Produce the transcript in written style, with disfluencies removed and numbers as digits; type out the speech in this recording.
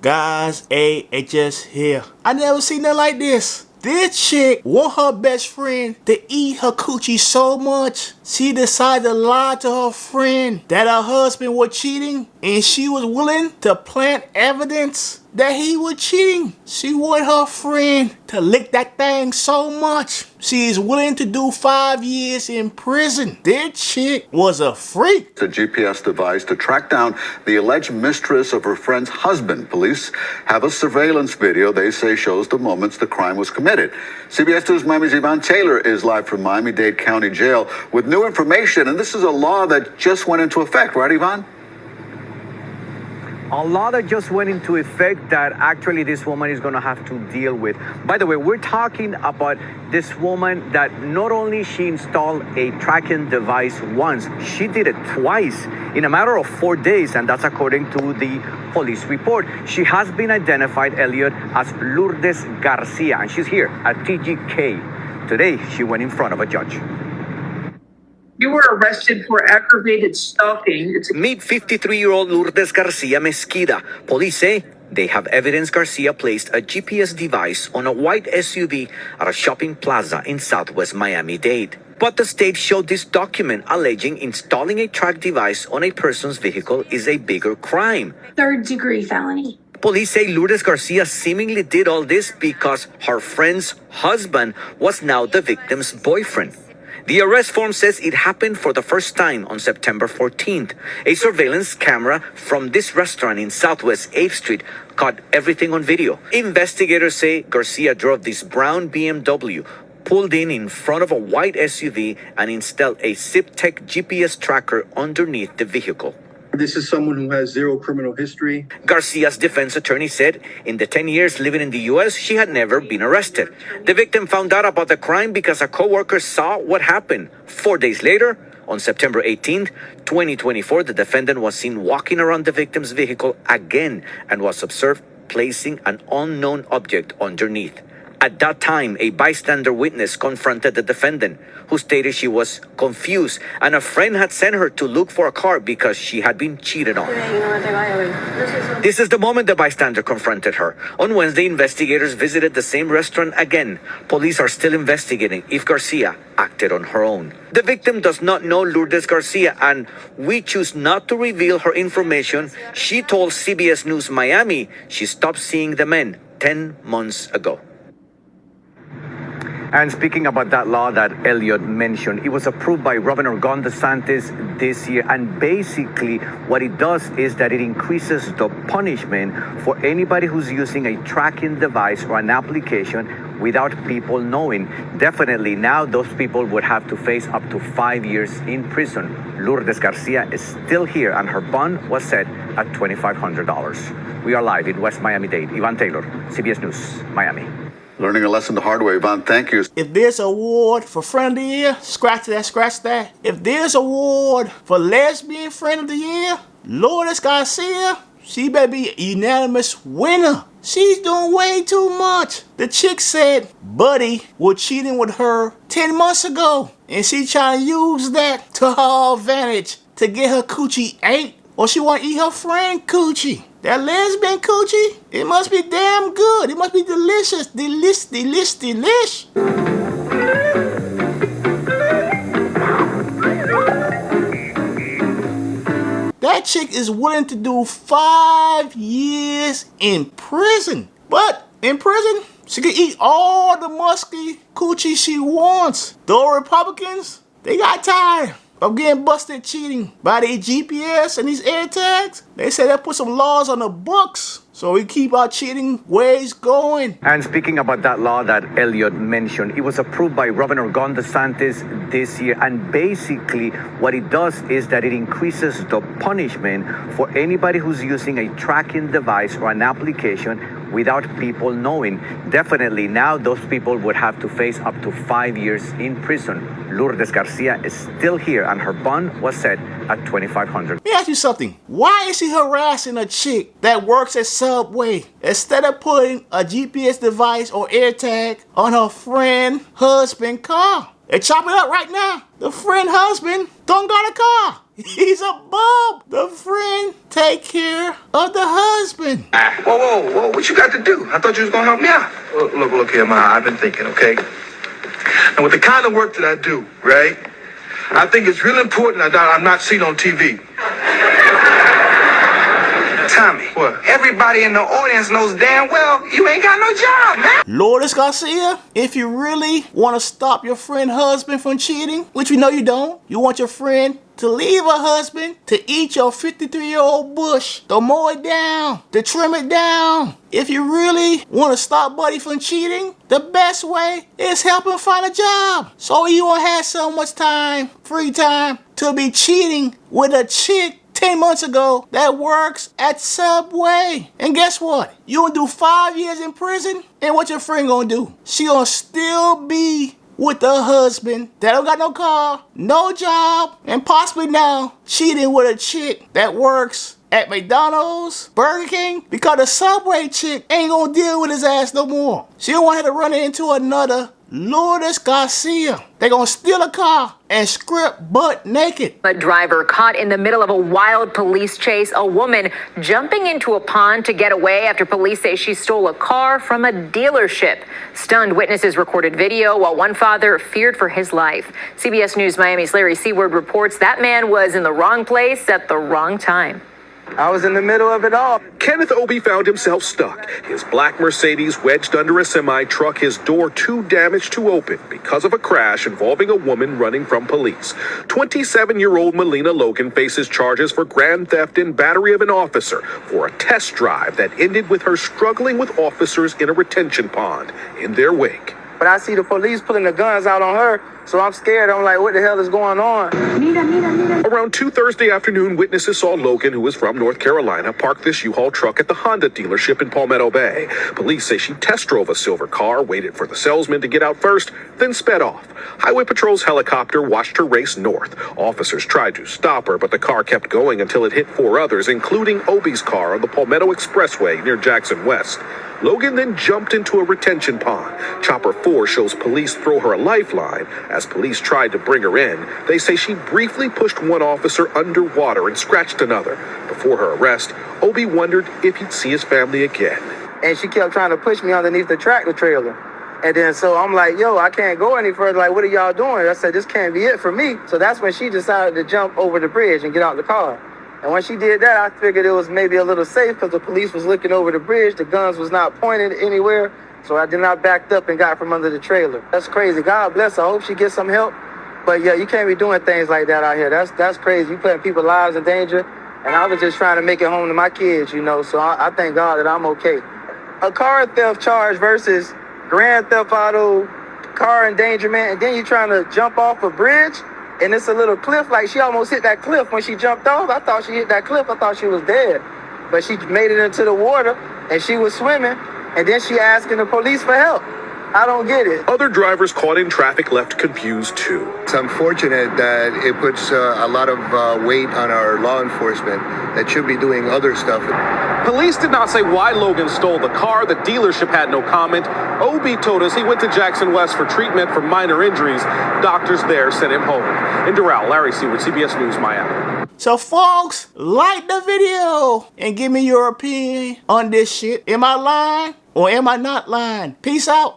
Guys, it just here. I never seen nothing like this. This chick want her best friend to eat her coochie so much, she decided to lie to her friend that her husband was cheating, and she was willing to plant evidence that he was cheating. She wanted her friend to lick that thing so much, she is willing to do 5 years in prison. This chick was a freak. The GPS device to track down the alleged mistress of her friend's husband. Police have a surveillance video they say shows the moments the crime was committed. CBS News Miami's Yvonne Taylor is live from Miami-Dade County Jail with new information, and this is a law that just went into effect, right, Yvonne? A law that just went into effect that actually this woman is going to have to deal with. By the way, we're talking about this woman that not only she installed a tracking device once, she did it twice in a matter of 4 days, and that's according to the police report. She has been identified, Elliot, as Lourdes Garcia, and she's here at TGK. Today, she went in front of a judge. You were arrested for aggravated stalking. Meet 53-year-old Lourdes Garcia Mesquida. Police say they have evidence Garcia placed a GPS device on a white SUV at a shopping plaza in southwest Miami-Dade. But the state showed this document alleging installing a track device on a person's vehicle is a bigger crime. Third-degree felony. Police say Lourdes Garcia seemingly did all this because her friend's husband was now the victim's boyfriend. The arrest form says it happened for the first time on September 14th. A surveillance camera from this restaurant in Southwest 8th Street caught everything on video. Investigators say Garcia drove this brown BMW, pulled in front of a white SUV, and installed a ZipTech GPS tracker underneath the vehicle. This is someone who has zero criminal history. Garcia's defense attorney said in the 10 years living in the U.S., she had never been arrested. The victim found out about the crime because a coworker saw what happened. 4 days later, on September 18th, 2024, the defendant was seen walking around the victim's vehicle again and was observed placing an unknown object underneath. At that time, a bystander witness confronted the defendant, who stated she was confused and a friend had sent her to look for a car because she had been cheated on. This is the moment the bystander confronted her. On Wednesday, investigators visited the same restaurant again. Police are still investigating if Garcia acted on her own. The victim does not know Lourdes Garcia, and we choose not to reveal her information. She told CBS News Miami she stopped seeing the men 10 months ago. And speaking about that law that Elliot mentioned, it was approved by Governor Ron DeSantis this year. And basically what it does is that it increases the punishment for anybody who's using a tracking device or an application without people knowing. Definitely now those people would have to face up to 5 years in prison. Lourdes Garcia is still here and her bond was set at $2,500. We are live in West Miami-Dade. Yvonne Taylor, CBS News, Miami. Learning a lesson the hard way, Yvonne. Thank you. If there's an award for friend of the year, scratch that, scratch that. If there's an award for lesbian friend of the year, Lourdes Garcia, she better be a unanimous winner. She's doing way too much. The chick said Buddy was cheating with her 10 months ago, and she trying to use that to her advantage to get her coochie ate, or she want to eat her friend coochie. That lesbian coochie, it must be damn good. It must be delicious. Delish. That chick is willing to do 5 years in prison. But in prison, she can eat all the musky coochie she wants. The Republicans, they got tired of getting busted cheating by these GPS and these air tags. They said they put some laws on the books so we keep our cheating ways going. And speaking about that law that Elliot mentioned, it was approved by Governor Ron DeSantis this year. And basically what it does is that it increases the punishment for anybody who's using a tracking device or an application without people knowing. Definitely now those people would have to face up to 5 years in prison. Lourdes Garcia is still here and her bond was set at $2,500. Let me ask you something. Why is she harassing a chick that works at Subway instead of putting a GPS device or AirTag on her friend husband car? They chop it up right now. The friend husband don't got a car. He's a bum. The friend take care of the husband. Whoa, what you got to do? I thought you was gonna help me out. Look here, Ma, I've been thinking, okay? And with the kind of work that I do, right? I think it's real important that I'm not seen on TV. Tommy, what? Everybody in the audience knows damn well you ain't got no job, man. Lourdes Garcia, if you really want to stop your friend's husband from cheating, which we know you don't, you want your friend to leave her husband to eat your 53-year-old bush, to mow it down, to trim it down. If you really want to stop buddy from cheating, the best way is help him find a job. So you won't have so much time, free time, to be cheating with a chick 10 months ago that works at Subway. And guess what? You gonna do 5 years in prison, and what your friend gonna do? She gonna still be with the husband that don't got no car, no job, and possibly now cheating with a chick that works at McDonald's, Burger King, because the Subway chick ain't gonna deal with his ass no more. She don't want her to run into another Lourdes Garcia. They gonna steal a car and strip butt naked. A driver caught in the middle of a wild police chase. A woman jumping into a pond to get away after police say she stole a car from a dealership. Stunned witnesses recorded video while one father feared for his life. CBS News Miami's Larry Seward reports that man was in the wrong place at the wrong time. I was in the middle of it all. Kenneth Obie found himself stuck. His black Mercedes wedged under a semi-truck, his door too damaged to open because of a crash involving a woman running from police. 27-year-old Melina Logan faces charges for grand theft and battery of an officer for a test drive that ended with her struggling with officers in a retention pond in their wake. But I see the police pulling the guns out on her, so I'm scared. I'm like, what the hell is going on? Around 2 Thursday afternoon, witnesses saw Logan, who is from North Carolina, park this U-Haul truck at the Honda dealership in Palmetto Bay. Police say she test drove a silver car, waited for the salesman to get out first, then sped off. Highway Patrol's helicopter watched her race north. Officers tried to stop her, but the car kept going until it hit 4 others, including Obie's car on the Palmetto Expressway near Jackson West. Logan then jumped into a retention pond. Chopper 4 shows police throw her a lifeline. As police tried to bring her in, they say she briefly pushed one officer underwater and scratched another. Before her arrest, Obie wondered if he'd see his family again. And she kept trying to push me underneath the tractor trailer. And then so I'm like, yo, I can't go any further. Like, what are y'all doing? I said, this can't be it for me. So that's when she decided to jump over the bridge and get out the car. And when she did that, I figured it was maybe a little safe because the police was looking over the bridge. The guns was not pointed anywhere. So I did not backed up and got from under the trailer. That's crazy. God bless her. I hope she gets some help. But yeah, you can't be doing things like that out here. That's crazy. You putting people's lives in danger. And I was just trying to make it home to my kids, you know. So I thank God that I'm okay. A car theft charge versus grand theft auto, car endangerment, and then you trying to jump off a bridge. And it's a little cliff, like she almost hit that cliff when she jumped off. I thought she hit that cliff. I thought she was dead. But she made it into the water, and she was swimming, and then she asking the police for help. I don't get it. Other drivers caught in traffic left confused too. It's unfortunate that it puts a lot of weight on our law enforcement that should be doing other stuff. Police did not say why Logan stole the car. The dealership had no comment. Obie told us he went to Jackson West for treatment for minor injuries. Doctors there sent him home. In Doral, Larry Seward, CBS News, Miami. So folks, like the video and give me your opinion on this shit. Am I lying or am I not lying? Peace out.